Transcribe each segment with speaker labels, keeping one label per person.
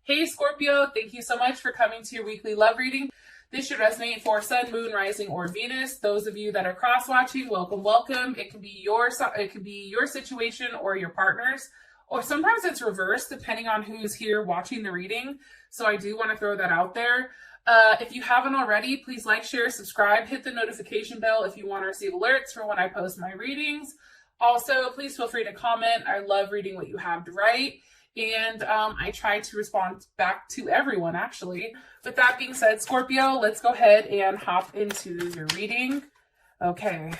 Speaker 1: Hey Scorpio, thank you so much for coming to your weekly love reading. This should resonate for Sun, Moon, Rising, or Venus. Those of you that are cross-watching, welcome, welcome. It can be your situation or your partner's, or sometimes it's reversed depending on who's here watching the reading. So I do want to throw that out there. If you haven't already, please like, share, subscribe, hit the notification bell if you want to receive alerts for when I post my readings. Also, please feel free to comment. I love reading what you have to write. And I try to respond back to everyone, actually. With that being said, Scorpio, let's go ahead and hop into your reading. Okay.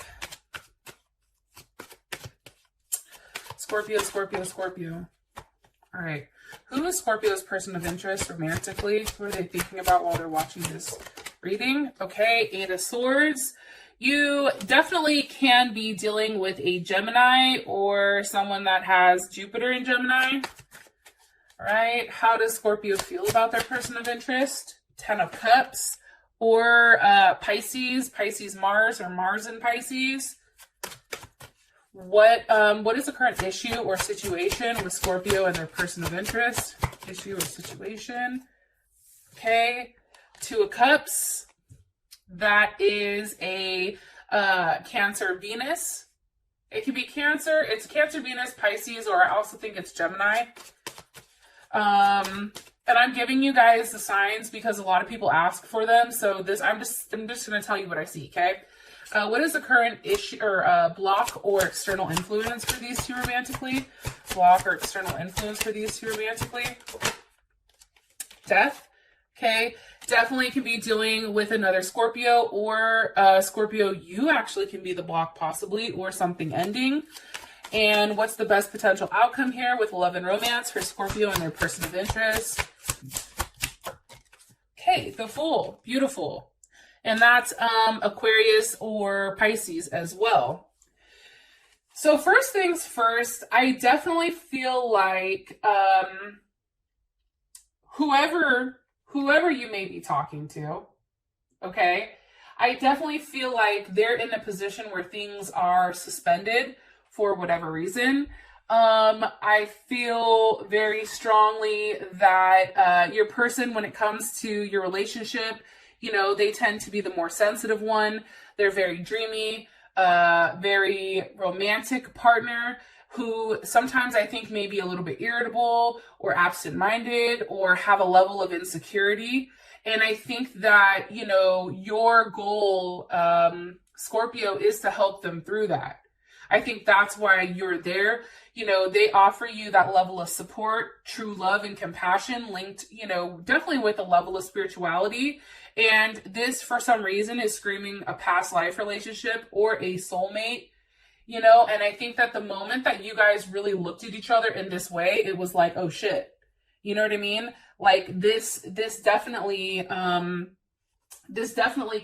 Speaker 1: Scorpio, Scorpio, Scorpio. All right. Who is Scorpio's person of interest romantically? Who are they thinking about while they're watching this reading? Okay, Eight of Swords. You definitely can be dealing with a Gemini or someone that has Jupiter in Gemini. All right, how does Scorpio feel about their person of interest? Ten of Cups or Pisces, Mars, or Mars in Pisces. What is the current issue or situation with Scorpio and their person of interest? Issue or situation. Okay, Two of Cups. That is a Cancer Venus. It can be Cancer. It's Cancer Venus, Pisces, or I also think it's Gemini. And I'm giving you guys the signs because a lot of people ask for them. So I'm just going to tell you what I see. Okay. What is the current issue or block or external influence for these two romantically? Block or external influence for these two romantically? Death. Okay. Definitely can be dealing with another Scorpio, or Scorpio, you actually can be the block possibly, or something ending. And what's the best potential outcome here with love and romance for Scorpio and their person of interest? Okay, the Fool. Beautiful. And that's Aquarius or Pisces as well. So first things first, I definitely feel like whoever you may be talking to, okay, I definitely feel like they're in a position where things are suspended for whatever reason. I feel very strongly that your person, when it comes to your relationship, you know, they tend to be the more sensitive one. They're very dreamy, very romantic partner who sometimes I think may be a little bit irritable or absent-minded or have a level of insecurity. And I think that, you know, your goal, Scorpio, is to help them through that. I think that's why you're there. You know, they offer you that level of support, true love and compassion linked, you know, definitely with a level of spirituality. And this, for some reason, is screaming a past life relationship or a soulmate, you know. And I think that the moment that you guys really looked at each other in this way, it was like, oh shit, you know what I mean? Like this definitely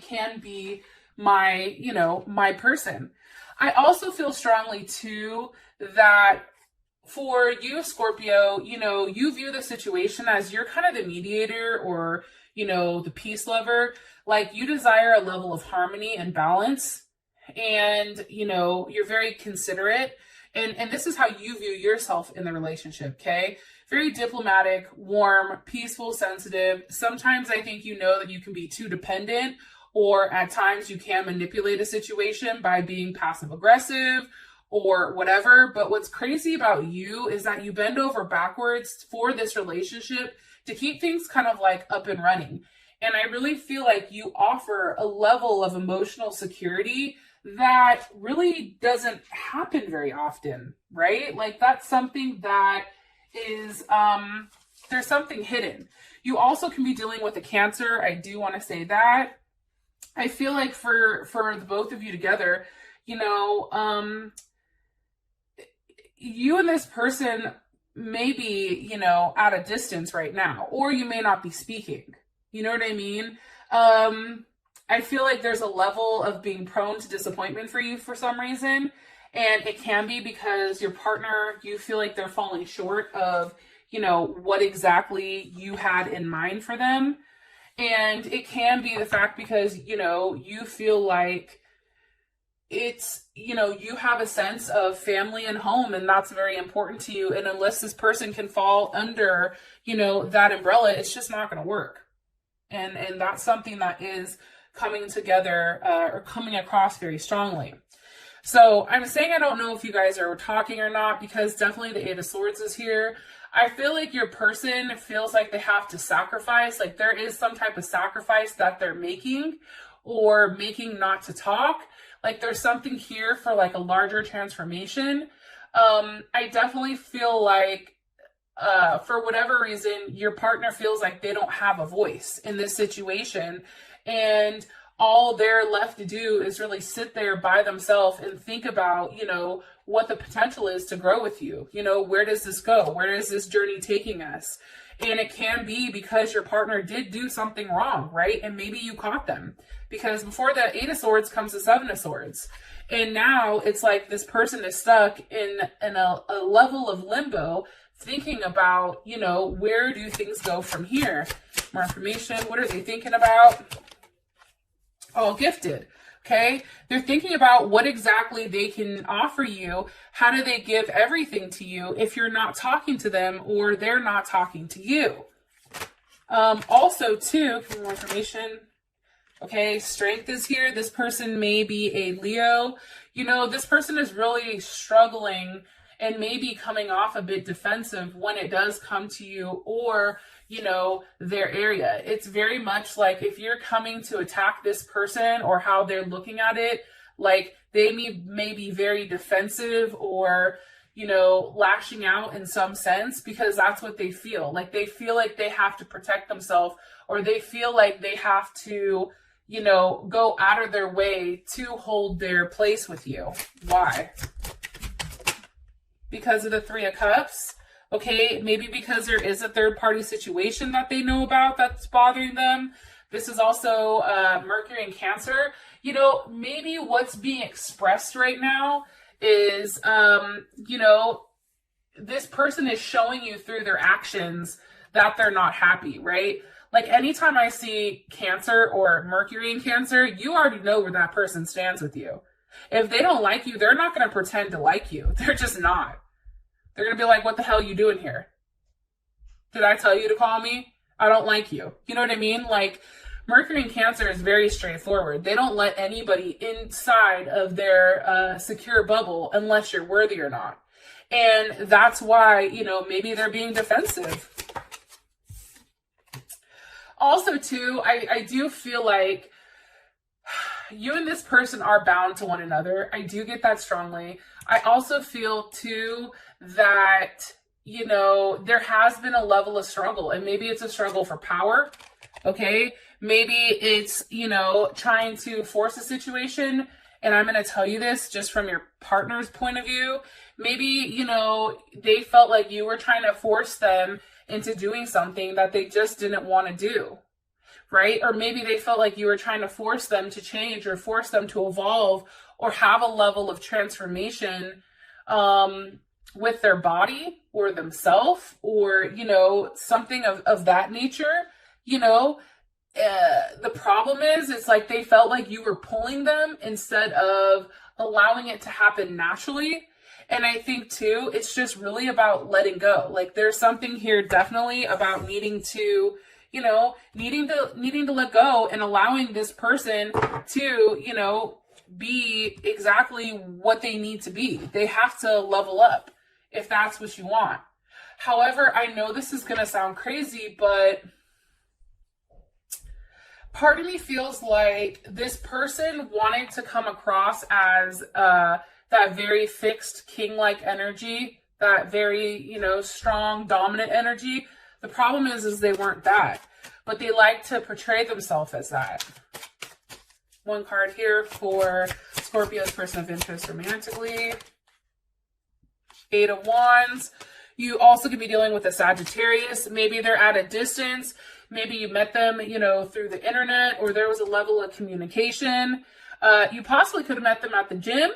Speaker 1: can be my, you know, my person. I also feel strongly too that for you, Scorpio, you know, you view the situation as you're kind of the mediator or, you know, the peace lover. Like you desire a level of harmony and balance, and, you know, you're very considerate. And this is how you view yourself in the relationship, okay? Very diplomatic, warm, peaceful, sensitive. Sometimes I think you know that you can be too dependent, or at times you can manipulate a situation by being passive aggressive or whatever. But what's crazy about you is that you bend over backwards for this relationship to keep things kind of like up and running. And I really feel like you offer a level of emotional security that really doesn't happen very often, right? Like that's something that is, there's something hidden. You also can be dealing with a Cancer. I do want to say that. I feel like for the both of you together, you know, you and this person may be, you know, at a distance right now, or you may not be speaking. You know what I mean? I feel like there's a level of being prone to disappointment for you for some reason. And it can be because your partner, you feel like they're falling short of, you know, what exactly you had in mind for them. And it can be the fact because, you know, you feel like it's, you have a sense of family and home, and that's very important to you. And unless this person can fall under, that umbrella, it's just not going to work. And that's something that is coming together or coming across very strongly. So I'm saying I don't know if you guys are talking or not, because definitely the Eight of Swords is here. I feel like your person feels like they have to sacrifice, like there is some type of sacrifice that they're making or making not to talk. Like there's something here for like a larger transformation. I definitely feel like for whatever reason, your partner feels like they don't have a voice in this situation. And all they're left to do is really sit there by themselves and think about, what the potential is to grow with you. Where does this go? Where is this journey taking us? And it can be because your partner did do something wrong, right? And maybe you caught them. Because before the Eight of Swords comes the Seven of Swords. And now it's like this person is stuck in a level of limbo, thinking about, where do things go from here? More information. What are they thinking about? Oh, gifted. Okay. They're thinking about what exactly they can offer you. How do they give everything to you if you're not talking to them or they're not talking to you? Also, too, for more information. Okay, strength is here. This person may be a Leo. This person is really struggling and maybe coming off a bit defensive when it does come to you or, their area. It's very much like if you're coming to attack this person or how they're looking at it, like they may be very defensive or, lashing out in some sense, because that's what they feel. Like they feel like they have to protect themselves, or they feel like they have to, go out of their way to hold their place with you. Why? Because of the Three of Cups. Okay, maybe because there is a third party situation that they know about that's bothering them. This is also Mercury and Cancer. Maybe what's being expressed right now is, this person is showing you through their actions that they're not happy, right? Like anytime I see Cancer or Mercury in Cancer, you already know where that person stands with you. If they don't like you, they're not going to pretend to like you. They're just not. They're going to be like, what the hell are you doing here? Did I tell you to call me? I don't like you. You know what I mean? Like Mercury in Cancer is very straightforward. They don't let anybody inside of their secure bubble unless you're worthy or not. And that's why, maybe they're being defensive. Also, too, I do feel like you and this person are bound to one another. I do get that strongly. I also feel, too, that, there has been a level of struggle, and maybe it's a struggle for power, okay? Maybe it's, trying to force a situation, and I'm going to tell you this just from your partner's point of view. Maybe, they felt like you were trying to force them into doing something that they just didn't want to do, right? Or maybe they felt like you were trying to force them to change or force them to evolve or have a level of transformation with their body or themselves or, something of that nature. The problem is, it's like they felt like you were pulling them instead of allowing it to happen naturally. And I think too, it's just really about letting go. Like there's something here definitely about needing to let go and allowing this person to, be exactly what they need to be. They have to level up if that's what you want. However, I know this is going to sound crazy, but part of me feels like this person wanted to come across as that very fixed king-like energy, that very, strong, dominant energy. The problem is they weren't that, but they like to portray themselves as that. One card here for Scorpio's person of interest romantically. Eight of Wands. You also could be dealing with a Sagittarius. Maybe they're at a distance. Maybe you met them, through the internet, or there was a level of communication. You possibly could have met them at the gym.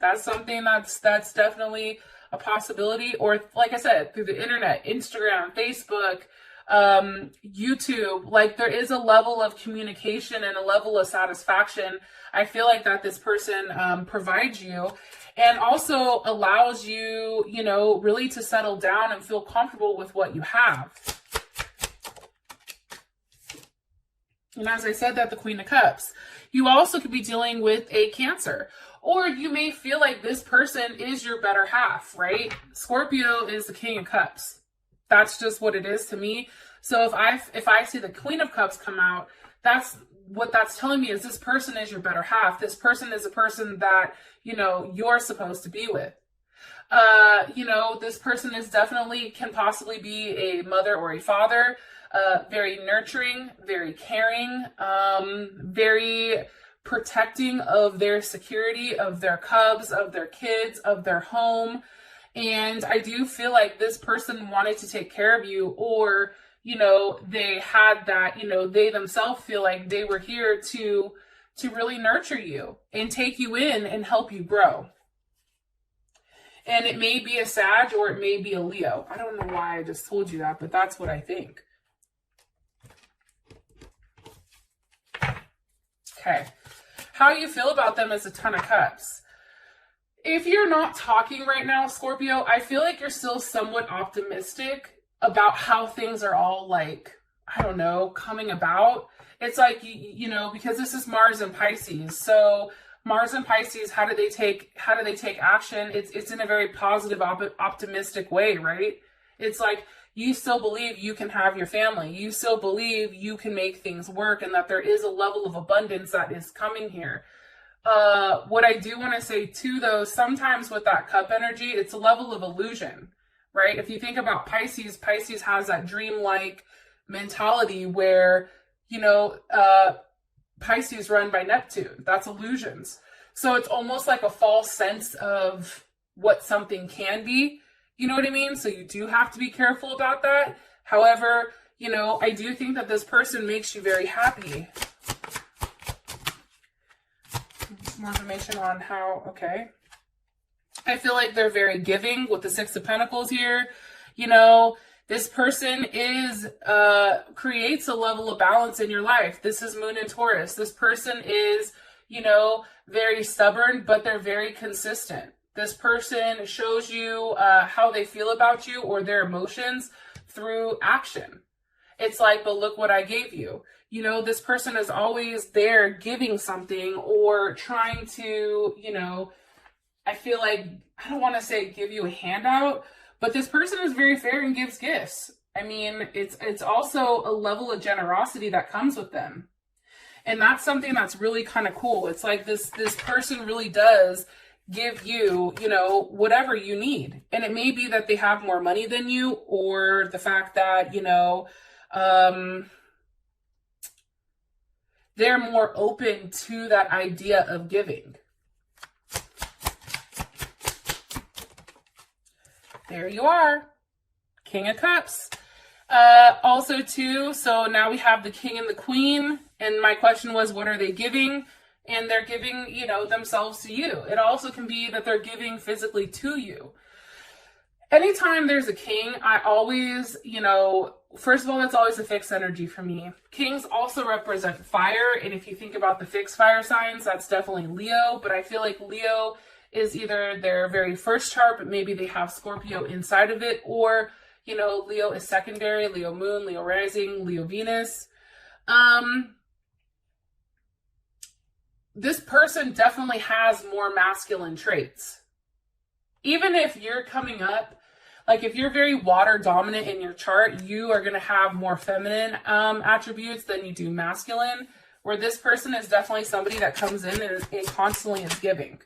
Speaker 1: That's something that's definitely a possibility. Or like I said, through the internet, Instagram, Facebook, YouTube. Like, there is a level of communication and a level of satisfaction I feel like that this person provides you, and also allows you, you know, really to settle down and feel comfortable with what you have. And as I said, that the Queen of Cups, you also could be dealing with a Cancer, or you may feel like this person is your better half, right? Scorpio is the King of Cups. That's just what it is to me. So if I see the Queen of Cups come out, that's what that's telling me, is this person is your better half. This person is a person that, you know, you're supposed to be with. You know, this person is definitely, can possibly be a mother or a father, very nurturing, very caring, very protecting of their security, of their cubs, of their kids, of their home. And I do feel like this person wanted to take care of you, or, you know, they had that, you know, they themselves feel like they were here to really nurture you and take you in and help you grow. And it may be a Sag or it may be a Leo. I don't know why I just told you that, but that's what I think. Okay. How you feel about them is a Ten of Cups. If you're not talking right now, Scorpio, I feel like you're still somewhat optimistic about how things are all, like, I don't know, coming about. It's like, you know, because this is Mars and Pisces. So Mars and Pisces, how do they take action? It's in a very positive, optimistic way, right? It's like, you still believe you can have your family. You still believe you can make things work, and that there is a level of abundance that is coming here. What I do want to say too, though, sometimes with that cup energy, it's a level of illusion, right? If you think about Pisces, Pisces has that dreamlike mentality where, you know, Pisces run by Neptune. That's illusions. So it's almost like a false sense of what something can be. You know what I mean? So you do have to be careful about that. However, you know, I do think that this person makes you very happy. More information on how, okay. I feel like they're very giving with the Six of Pentacles here. You know, this person creates a level of balance in your life. This is Moon in Taurus. This person is, you know, very stubborn, but they're very consistent. This person shows you how they feel about you or their emotions through action. It's like, but look what I gave you. You know, this person is always there giving something or trying to, you know, I feel like, I don't want to say give you a handout, but this person is very fair and gives gifts. I mean, it's also a level of generosity that comes with them. And that's something that's really kind of cool. It's like this person really does give you, you know, whatever you need. And it may be that they have more money than you, or the fact that, you know, they're more open to that idea of giving. There you are. King of Cups. Also too, so now we have the King and the Queen. And my question was, what are they giving? And they're giving, you know, themselves to you. It also can be that they're giving physically to you. Anytime there's a king, I always, you know, first of all, that's always a fixed energy for me. Kings also represent fire. And if you think about the fixed fire signs, that's definitely Leo. But I feel like Leo is either their very first chart, but maybe they have Scorpio inside of it. Or, you know, Leo is secondary, Leo moon, Leo rising, Leo Venus. This person definitely has more masculine traits. Even if you're coming up, like if you're very water dominant in your chart, you are going to have more feminine attributes than you do masculine, where this person is definitely somebody that comes in and constantly is giving.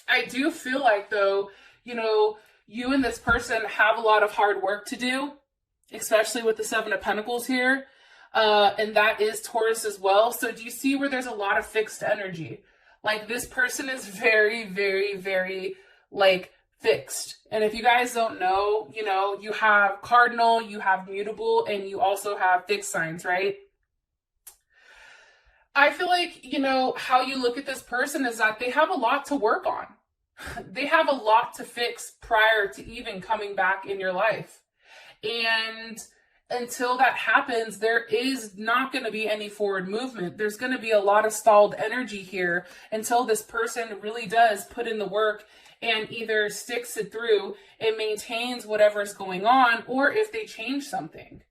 Speaker 1: I do feel like, though, you know, you and this person have a lot of hard work to do, especially with the Seven of Pentacles here. And that is Taurus as well. So do you see where there's a lot of fixed energy? Like, this person is very, very, very, like, fixed. And if you guys don't know, you know, you have cardinal, you have mutable, and you also have fixed signs, right? I feel like, you know, how you look at this person is that they have a lot to work on. They have a lot to fix prior to even coming back in your life. And until that happens, there is not going to be any forward movement. There's going to be a lot of stalled energy here until this person really does put in the work and either sticks it through and maintains whatever's going on, or if they change something.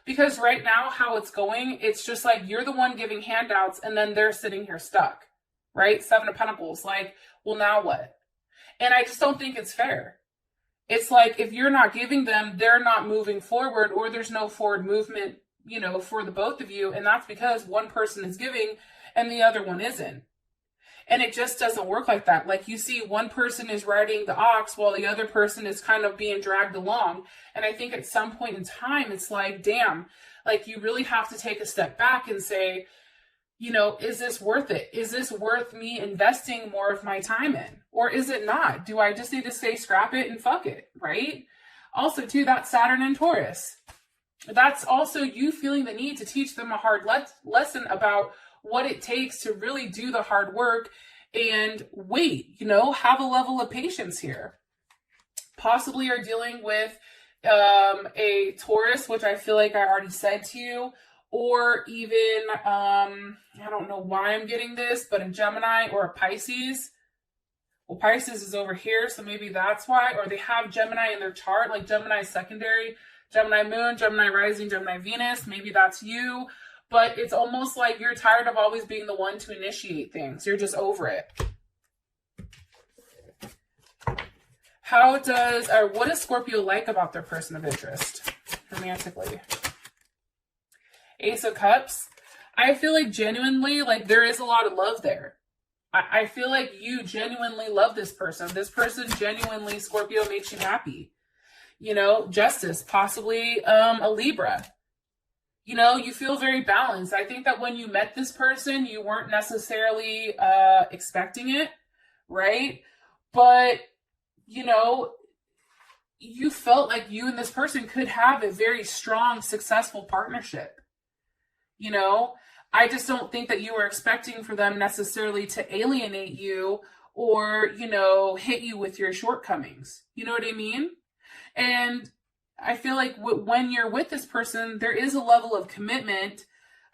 Speaker 1: Because right now, how it's going, it's just like you're the one giving handouts and then they're sitting here stuck, right? Seven of Pentacles, like, well, now what? And I just don't think it's fair. It's like, if you're not giving them, they're not moving forward, or there's no forward movement, for the both of you. And that's because one person is giving and the other one isn't. And it just doesn't work like that. Like, you see one person is riding the ox while the other person is kind of being dragged along. And I think at some point in time, it's like, damn, like, you really have to take a step back and say, is this worth it? Is this worth me investing more of my time in? Or is it not? Do I just need to say scrap it and fuck it, right? Also, too, that's Saturn and Taurus. That's also you feeling the need to teach them a hard lesson about what it takes to really do the hard work and wait, have a level of patience here. Possibly you're dealing with a Taurus, which I feel like I already said to you, or even, I don't know why I'm getting this, but a Gemini or a Pisces. Well, Pisces is over here, so maybe that's why. Or they have Gemini in their chart, like Gemini secondary, Gemini moon, Gemini rising, Gemini Venus. Maybe that's you. But it's almost like you're tired of always being the one to initiate things. You're just over it. What does Scorpio like about their person of interest romantically? Ace of Cups. I feel like genuinely, like, there is a lot of love there. I feel like you genuinely love this person. This person genuinely, Scorpio, makes you happy. Justice, possibly a Libra. You feel very balanced. I think that when you met this person, you weren't necessarily expecting it, right? But, you felt like you and this person could have a very strong, successful partnership. I just don't think that you were expecting for them necessarily to alienate you or, hit you with your shortcomings. You know what I mean? And I feel like when you're with this person, there is a level of commitment.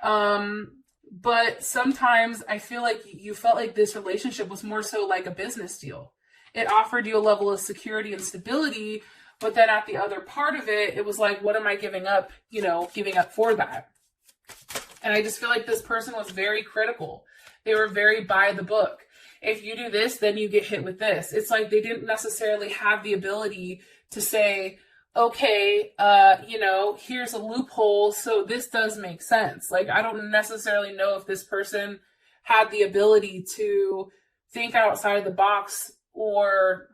Speaker 1: But sometimes I feel like you felt like this relationship was more so like a business deal. It offered you a level of security and stability, but then at the other part of it, it was like, what am I giving up, for that? And I just feel like this person was very critical. They were very by the book. If you do this, then you get hit with this. It's like they didn't necessarily have the ability to say, okay, here's a loophole, so this does make sense. Like, I don't necessarily know if this person had the ability to think outside the box, or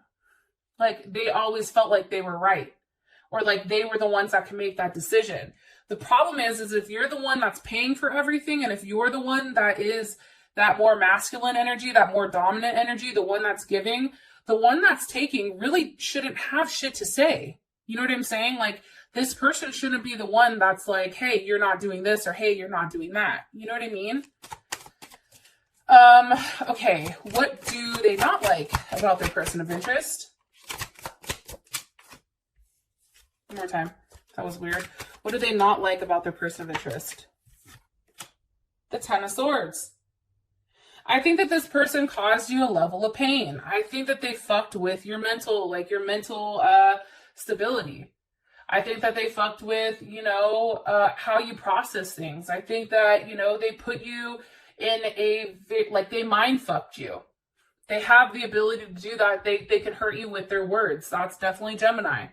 Speaker 1: like they always felt like they were right, or like they were the ones that can make that decision. The problem is if you're the one that's paying for everything, and if you're the one that is that more masculine energy, that more dominant energy, the one that's giving, the one that's taking really shouldn't have shit to say. You know what I'm saying? Like, this person shouldn't be the one that's like, hey, you're not doing this, or hey, you're not doing that. You know what I mean? Okay, what do they not like about their person of interest? One more time. That was weird. What do they not like about their person of interest? The Ten of Swords. I think that this person caused you a level of pain. I think that they fucked with your mental stability. I think that they fucked with, how you process things. I think that, they put you in they mind fucked you. They have the ability to do that. They can hurt you with their words. That's definitely Gemini.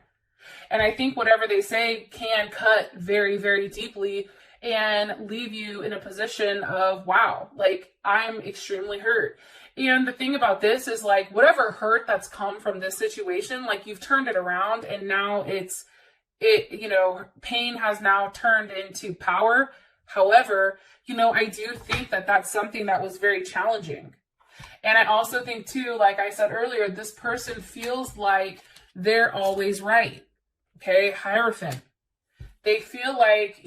Speaker 1: And I think whatever they say can cut very, very deeply and leave you in a position of, wow, like, I'm extremely hurt. And the thing about this is, like, whatever hurt that's come from this situation, like, you've turned it around, and now pain has now turned into power. However, I do think that that's something that was very challenging. And I also think too, like I said earlier, this person feels like they're always right. Okay, Hierophant. They feel like,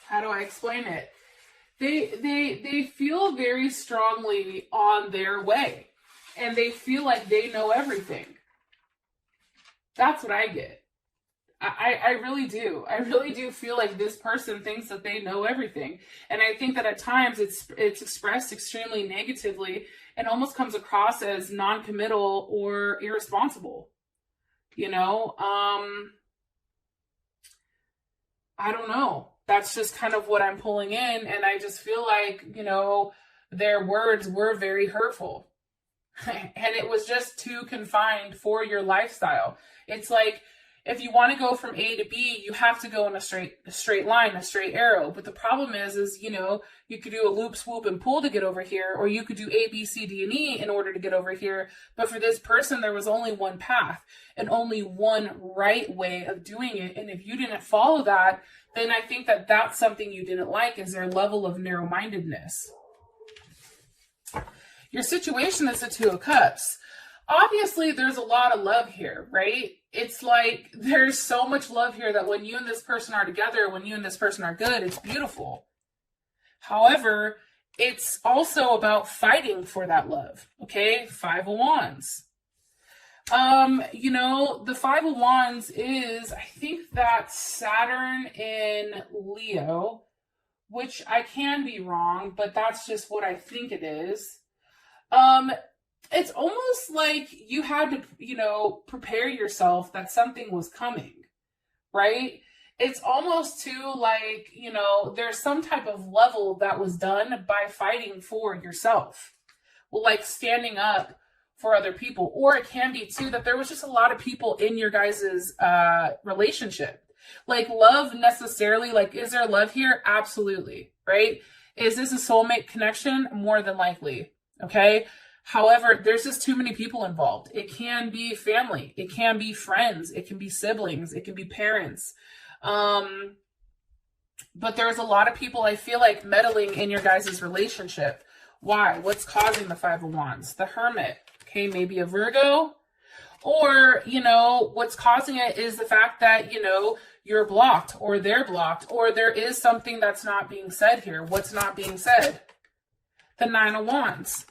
Speaker 1: how do I explain it? They feel very strongly on their way, and they feel like they know everything. That's what I get. I really do. I really do feel like this person thinks that they know everything. And I think that at times it's expressed extremely negatively and almost comes across as non-committal or irresponsible. You know, I don't know. That's just kind of what I'm pulling in. And I just feel like, you know, their words were very hurtful. And it was just too confined for your lifestyle. It's like, if you want to go from A to B, you have to go in a straight line, a straight arrow. But the problem is, you know, you could do a loop, swoop, and pull to get over here, or you could do A, B, C, D, and E in order to get over here. But for this person, there was only one path and only one right way of doing it. And if you didn't follow that, then I think that that's something you didn't like, is their level of narrow-mindedness. Your situation is the Two of Cups. Obviously, there's a lot of love here, right? It's like there's so much love here that when you and this person are together, when you and this person are good, it's beautiful. However, it's also about fighting for that love, okay? Five of Wands. You know, the Five of Wands is, I think that's Saturn in Leo, which I can be wrong, but that's just what I think it is. It's almost like you had to, you know, prepare yourself that something was coming, right? It's almost too like, you know, there's some type of level that was done by fighting for yourself. Well, like standing up for other people. Or it can be too that there was just a lot of people in your guys' relationship. Like love necessarily, like is there love here? Absolutely, right? Is this a soulmate connection? More than likely, okay? However, there's just too many people involved. It can be family. It can be friends. It can be siblings. It can be parents. But there's a lot of people, I feel like, meddling in your guys' relationship. Why? What's causing the Five of Wands? The Hermit. Okay, maybe a Virgo. Or, you know, what's causing it is the fact that, you know, you're blocked or they're blocked or there is something that's not being said here. What's not being said? The Nine of Wands.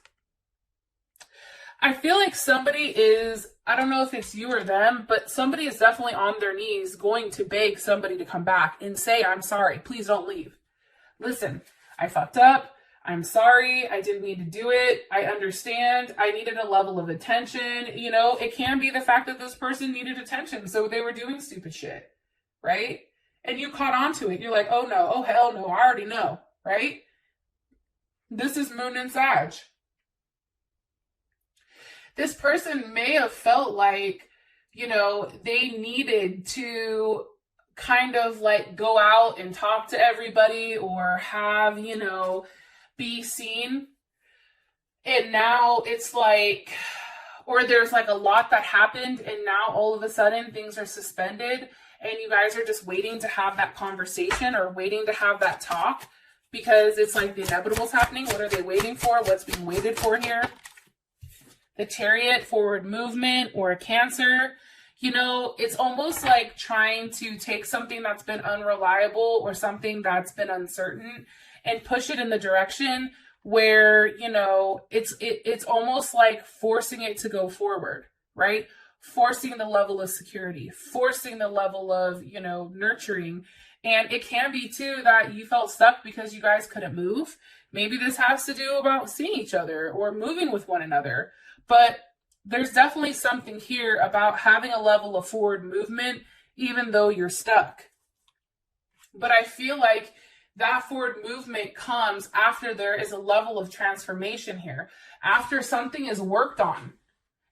Speaker 1: I feel like somebody is, I don't know if it's you or them, but somebody is definitely on their knees going to beg somebody to come back and say, I'm sorry, please don't leave. Listen, I fucked up. I'm sorry. I didn't mean to do it. I understand. I needed a level of attention. You know, it can be the fact that this person needed attention, so they were doing stupid shit, right? And you caught on to it. You're like, oh no, oh hell no, I already know, right? This is Moon and Sag. This person may have felt like, you know, they needed to kind of like go out and talk to everybody or have, you know, be seen. And now it's like, or there's like a lot that happened and now all of a sudden things are suspended and you guys are just waiting to have that conversation or waiting to have that talk because it's like the inevitable's happening. What are they waiting for? What's being waited for here? The Chariot, forward movement, or a Cancer. You know, it's almost like trying to take something that's been unreliable or something that's been uncertain and push it in the direction where, you know, it's almost like forcing it to go forward, right? Forcing the level of security, forcing the level of, you know, nurturing. And it can be too that you felt stuck because you guys couldn't move. Maybe this has to do about seeing each other or moving with one another. But there's definitely something here about having a level of forward movement, even though you're stuck. But I feel like that forward movement comes after there is a level of transformation here, after something is worked on.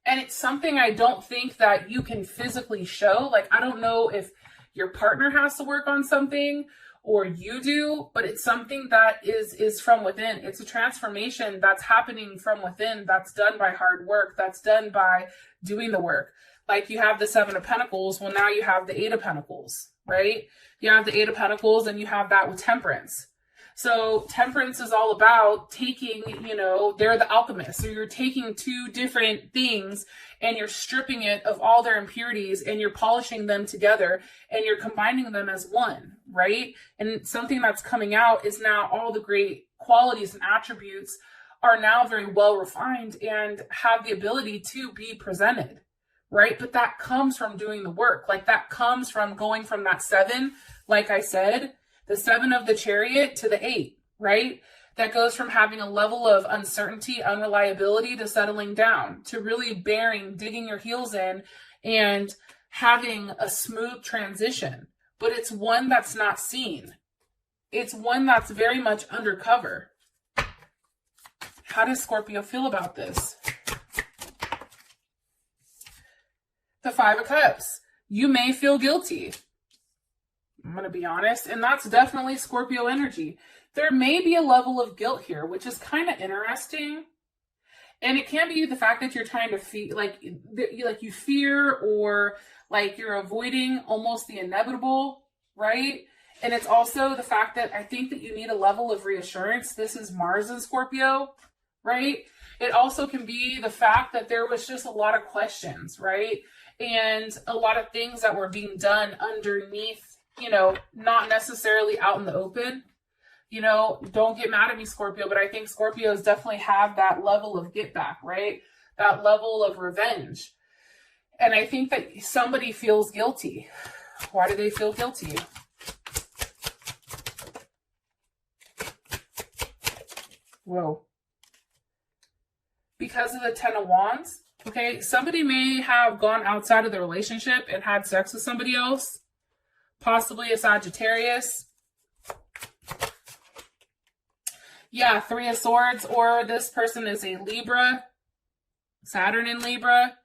Speaker 1: And it's something I don't think that you can physically show. Like, I don't know if your partner has to work on something or you do, but it's something that is from within. It's a transformation that's happening from within, that's done by hard work, that's done by doing the work. Like you have the Seven of Pentacles, well now you have the Eight of Pentacles, right? You have the Eight of Pentacles and you have that with Temperance. So temperance is all about taking, they're the alchemists. So you're taking two different things and you're stripping it of all their impurities and you're polishing them together and you're combining them as one, right? And something that's coming out is now all the great qualities and attributes are now very well refined and have the ability to be presented, right? But that comes from doing the work. Like that comes from going from that 7, like I said, the 7 of the chariot to the 8, right? That goes from having a level of uncertainty, unreliability to settling down, to really digging your heels in and having a smooth transition. But it's one that's not seen. It's one that's very much undercover. How does Scorpio feel about this? The 5 of Cups. You may feel guilty. I'm going to be honest, and that's definitely Scorpio energy. There may be a level of guilt here, which is kind of interesting. And it can be the fact that you're trying to feel like you fear or like you're avoiding almost the inevitable, right? And it's also the fact that I think that you need a level of reassurance. This is Mars in Scorpio, right? It also can be the fact that there was just a lot of questions, right? And a lot of things that were being done underneath, not necessarily out in the open. Don't get mad at me, Scorpio, but I think Scorpios definitely have that level of get back, right? That level of revenge. And I think that somebody feels guilty. Why do they feel guilty? Whoa. Because of the 10 of Wands. Okay, somebody may have gone outside of the relationship and had sex with somebody else. Possibly a Sagittarius. Yeah, 3 of Swords, or this person is a Libra, Saturn in Libra.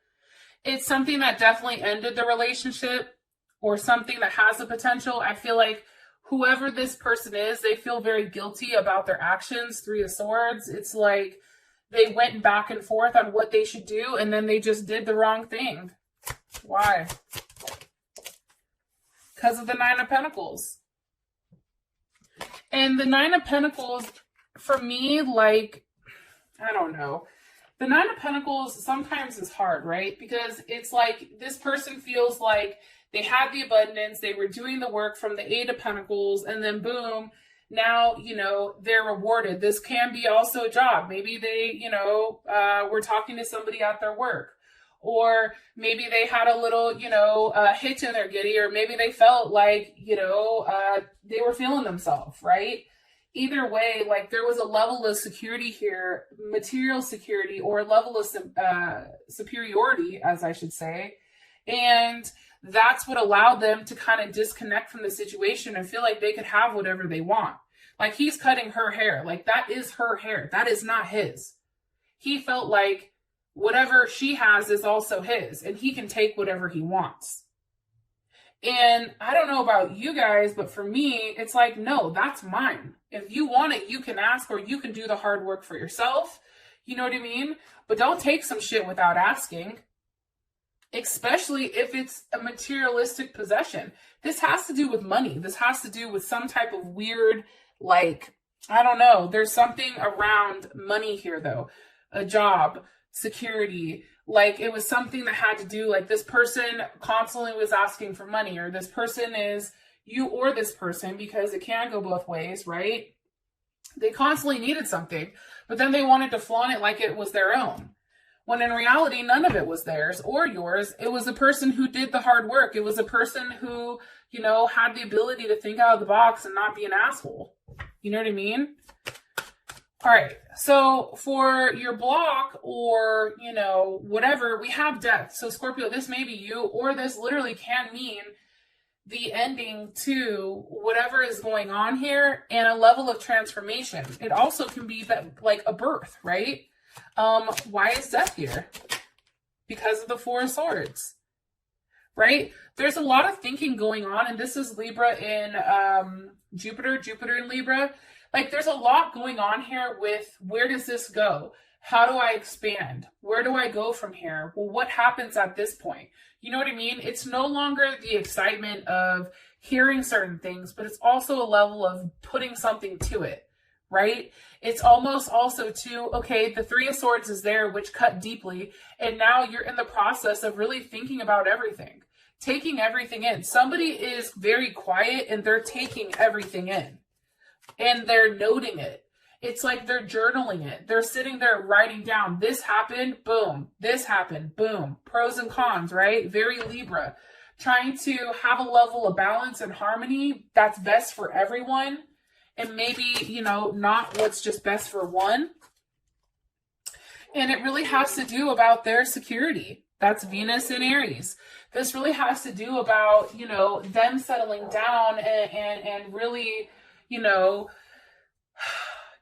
Speaker 1: It's something that definitely ended the relationship or something that has the potential. I feel like whoever this person is, they feel very guilty about their actions. 3 of Swords. It's like they went back and forth on what they should do and then they just did the wrong thing. Why? Because of the 9 of Pentacles. And the 9 of Pentacles, for me, like, I don't know. The 9 of Pentacles sometimes is hard, right? Because it's like this person feels like they had the abundance, they were doing the work from the 8 of Pentacles, and then boom, now, they're rewarded. This can be also a job. Maybe they, were talking to somebody at their work. Or maybe they had a little, hitch in their giddy, or maybe they felt like, they were feeling themselves, right? Either way, like there was a level of security here, material security, or a level of superiority, as I should say. And that's what allowed them to kind of disconnect from the situation and feel like they could have whatever they want. Like he's cutting her hair. Like that is her hair. That is not his. He felt like whatever she has is also his, and he can take whatever he wants. And I don't know about you guys, but for me, it's like, no, that's mine. If you want it, you can ask, or you can do the hard work for yourself. You know what I mean? But don't take some shit without asking, especially if it's a materialistic possession. This has to do with money. This has to do with some type of weird, like, I don't know. There's something around money here, though. A job, security, like it was something that had to do, like this person constantly was asking for money, or this person is you or this person, because it can go both ways, right? They constantly needed something, but then they wanted to flaunt it like it was their own. When in reality, none of it was theirs or yours. It was a person who did the hard work. It was a person who, had the ability to think out of the box and not be an asshole. You know what I mean? All right, so for your block or, whatever, we have death. So Scorpio, this may be you, or this literally can mean the ending to whatever is going on here and a level of transformation. It also can be that, like a birth, right? Why is death here? Because of the 4 of Swords, right? There's a lot of thinking going on, and this is Libra in Jupiter in Libra. Like there's a lot going on here with where does this go? How do I expand? Where do I go from here? Well, what happens at this point? You know what I mean? It's no longer the excitement of hearing certain things, but it's also a level of putting something to it, right? It's almost also to, okay, the Three of Swords is there, which cut deeply, and now you're in the process of really thinking about everything, taking everything in. Somebody is very quiet and they're taking everything in and they're noting it. It's like they're journaling it. They're sitting there writing down, this happened, boom, this happened, boom, pros and cons, right? Very Libra. Trying to have a level of balance and harmony that's best for everyone. And maybe, you know, not what's just best for one. And it really has to do about their security. That's Venus in Aries. This really has to do about, you know, them settling down and really, you know,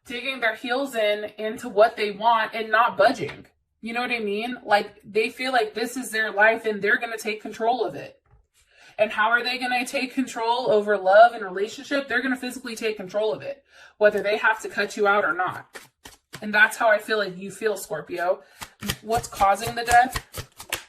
Speaker 1: digging their heels into what they want and not budging. You know what I mean? Like, they feel like this is their life and they're going to take control of it. And how are they going to take control over love and relationship? They're going to physically take control of it, whether they have to cut you out or not. And that's how I feel like you feel, Scorpio. What's causing the death?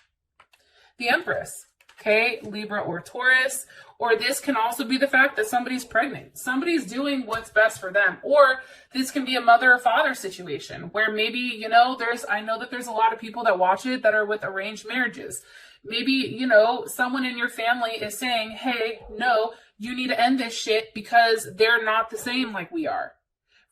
Speaker 1: The Empress. Okay, Libra or Taurus. Or this can also be the fact that somebody's pregnant. Somebody's doing what's best for them. Or this can be a mother or father situation where maybe, you know, I know that there's a lot of people that watch it that are with arranged marriages. Maybe, you know, someone in your family is saying, hey, no, you need to end this shit because they're not the same like we are,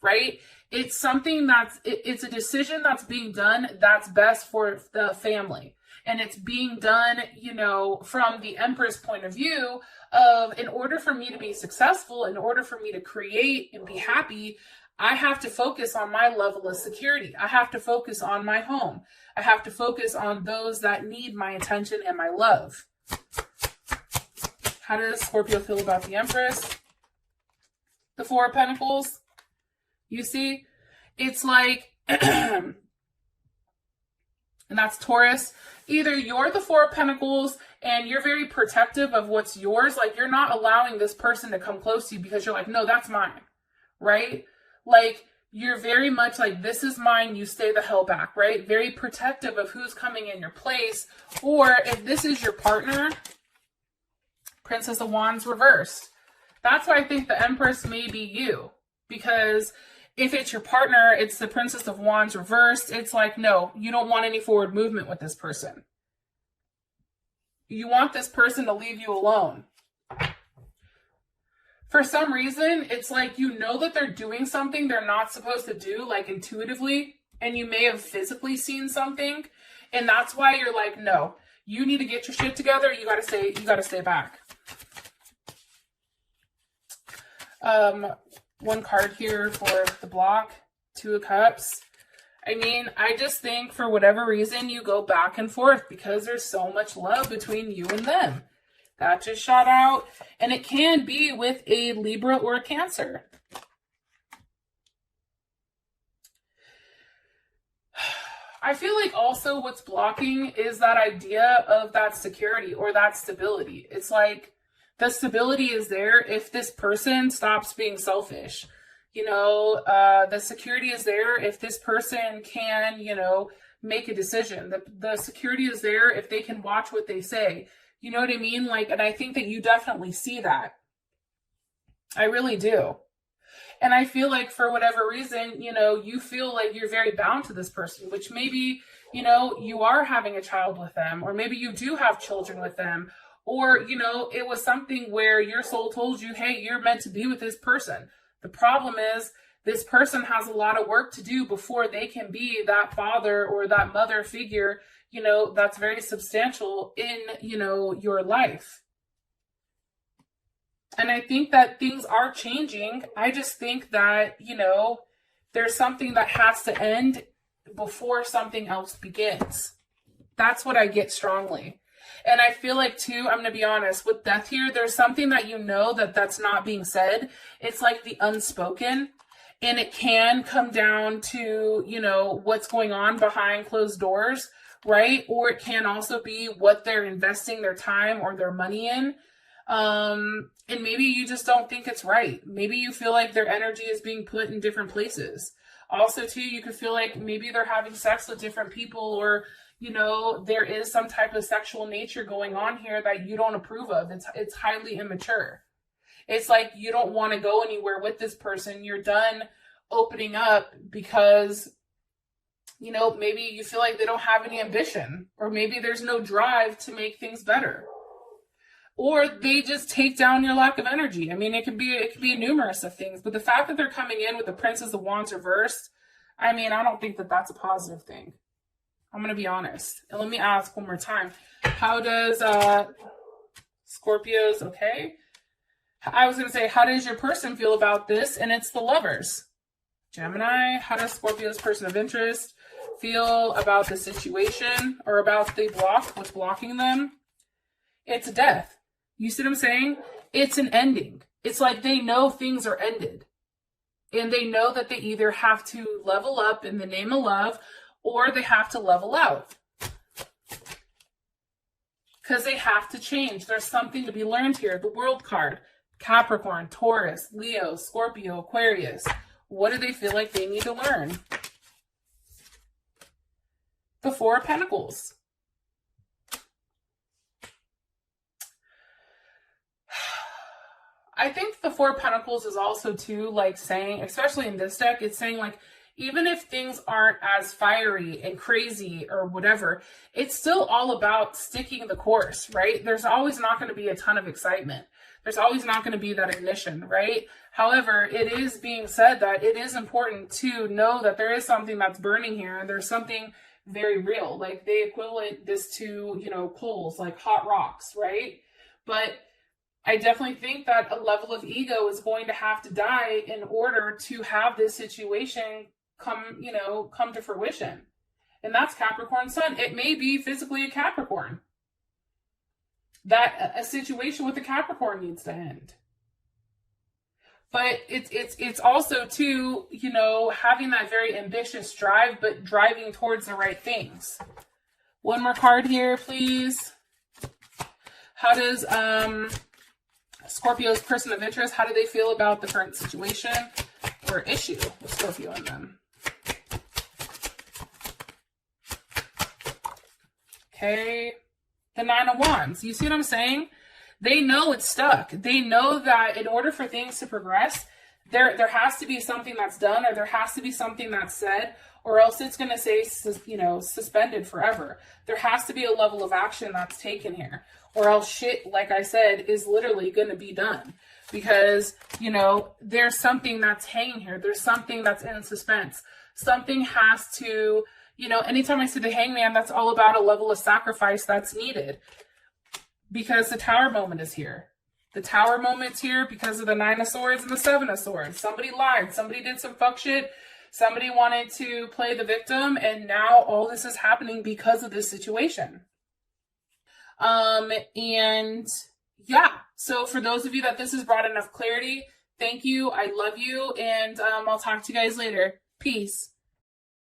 Speaker 1: right? It's something it's a decision that's being done that's best for the family. And it's being done, you know, from the Empress point of view of, in order for me to be successful, in order for me to create and be happy, I have to focus on my level of security. I have to focus on my home. I have to focus on those that need my attention and my love. How does Scorpio feel about the Empress? The Four of Pentacles. You see, it's like, and that's Taurus. Either you're the Four of Pentacles and you're very protective of what's yours. Like, you're not allowing this person to come close to you because you're like, no, that's mine, right? Like, you're very much like, this is mine, you stay the hell back, right? Very protective of who's coming in your place. Or if this is your partner, Princess of Wands reversed. That's why I think the Empress may be you. Because if it's your partner, it's the Princess of Wands reversed. It's like, no, you don't want any forward movement with this person. You want this person to leave you alone. For some reason, it's like, you know that they're doing something they're not supposed to do, like intuitively, and you may have physically seen something, and that's why you're like, no, you need to get your shit together. You gotta stay back. One card here for the block, Two of Cups. I mean, I just think for whatever reason you go back and forth because there's so much love between you and them. That just shot out. And it can be with a Libra or a Cancer. I feel like also what's blocking is that idea of that security or that stability. It's like the stability is there if this person stops being selfish. You know, the security is there if this person can, you know, make a decision. The security is there if they can watch what they say. You know what I mean? Like, and I think that you definitely see that. I really do. And I feel like for whatever reason, you know, you feel like you're very bound to this person, which maybe, you know, you are having a child with them, or maybe you do have children with them, or, you know, it was something where your soul told you, hey, you're meant to be with this person. The problem is this person has a lot of work to do before they can be that father or that mother figure, you know, that's very substantial in, you know, your life. And I think that things are changing. I just think that, you know, there's something that has to end before something else begins. That's what I get strongly. And I feel like, too, I'm going to be honest, with death here, there's something that you know that's not being said. It's like the unspoken. And it can come down to, you know, what's going on behind closed doors, right? Or it can also be what they're investing their time or their money in. And maybe you just don't think it's right. Maybe you feel like their energy is being put in different places. Also, too, you could feel like maybe they're having sex with different people, or, you know, there is some type of sexual nature going on here that you don't approve of. It's highly immature. It's like you don't want to go anywhere with this person. You're done opening up because, you know, maybe you feel like they don't have any ambition, or maybe there's no drive to make things better, or they just take down your lack of energy. I mean, it could be numerous of things, but the fact that they're coming in with the Princess of Wands reversed, I mean, I don't think that that's a positive thing. I'm going to be honest. And let me ask one more time. How does Scorpios, okay? I was going to say, how does your person feel about this? And it's the Lovers. Gemini, how does Scorpio's person of interest feel about the situation, or about the block, what's blocking them? It's death. You see what I'm saying? It's an ending. It's like they know things are ended. And they know that they either have to level up in the name of love, or they have to level out. Because they have to change. There's something to be learned here. The World card. Capricorn, Taurus, Leo, Scorpio, Aquarius. What do they feel like they need to learn? The Four of Pentacles. I think the Four of Pentacles is also too, like, saying, especially in this deck, it's saying, like, even if things aren't as fiery and crazy or whatever, it's still all about sticking the course, right? There's always not going to be a ton of excitement. There's always not going to be that ignition, right? However, it is being said that it is important to know that there is something that's burning here, and there's something very real. Like, they equivalent this to, you know, coals, like hot rocks, right? But I definitely think that a level of ego is going to have to die in order to have this situation come to fruition. And that's Capricorn Sun. It may be physically a Capricorn. That a situation with a Capricorn needs to end. But it's also too, you know, having that very ambitious drive, but driving towards the right things. One more card here, please. How does Scorpio's person of interest, how do they feel about the current situation or issue with Scorpio and them? Okay. The Nine of Wands. You see what I'm saying? They know it's stuck. They know that in order for things to progress, there has to be something that's done, or there has to be something that's said, or else it's going to say, you know, suspended forever. There has to be a level of action that's taken here, or else shit, like I said, is literally going to be done. Because, you know, there's something that's hanging here. There's something that's in suspense. Something has to, you know, anytime I see the Hangman, that's all about a level of sacrifice that's needed. Because the Tower moment is here. The Tower moment's here because of the Nine of Swords and the Seven of Swords. Somebody lied. Somebody did some fuck shit. Somebody wanted to play the victim. And now all this is happening because of this situation. And yeah. So for those of you that this has brought enough clarity, thank you. I love you. And I'll talk to you guys later. Peace.